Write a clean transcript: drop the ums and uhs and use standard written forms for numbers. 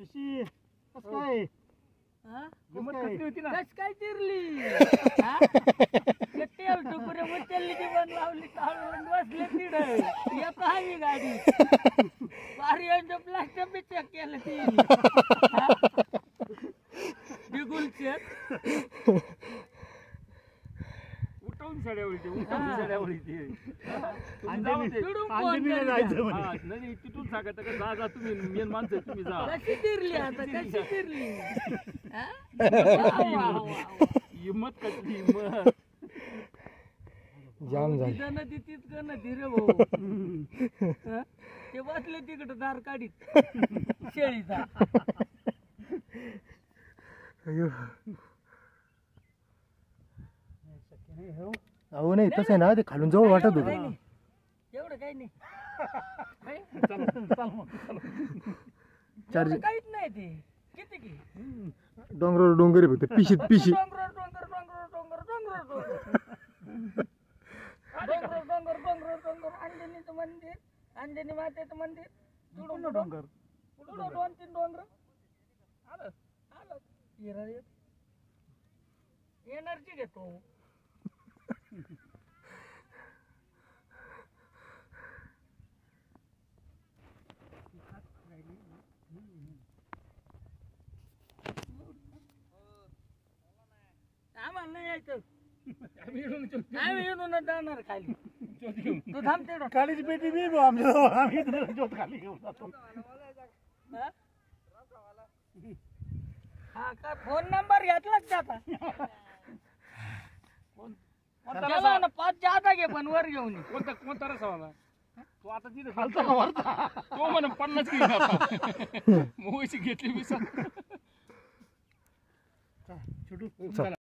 शिशी कस काय हिंमत कसली होती ना कस काय चिरली तेल टुकुरे उचलली ती बंद लावली चालवून बसले तिड येत आहे गाडी पारियांचं प्लास्टर बी चेक केलं ती बिगुल चेक उठवून सड्यावळी उठवून सड्यावळी नाही तिथून सांगत का जा जा तुम्ही मेन माणसं तुम्ही जा कशी चिरली आता कशी चिरली हिंमत कसली हिंमत जाम झाली नदी तितकं नदी रे भाऊ ते बसले तिकडं दार काढीत शेळीचा अयो अहो नाही तसं आहे ना ते खालून जवळ वाटत होतं एवढं काही नाही चार्जिंग काहीच नाही ते किती की डोंगरावर डोंगर आहे फक्त पिशीत पिशी डोंगर डोंगर डोंगर डोंगर डोंगर डोंगर डोंगर डोंगर डोंगर अंजनीचं मंदिर अंजनी मातेचं मंदिर पूर्ण डोंगर पुढं 2-3 डोंगर आलं आलं एनर्जी घेतो आम्हाला नाही यायचं आम्ही येऊन जाणार खाली तू थांब तेवढं काळीची पेटी बी आमच्या आम्ही ज्योत खाली घेऊन जातो हा का फोन नंबर घेतलाच त्याचा त्याला ना 5 जादा घे पण वर घेऊन कोणता रसावाला तो आता तिथे तो म्हण 50 किलो मोहची घेतली मी छोटू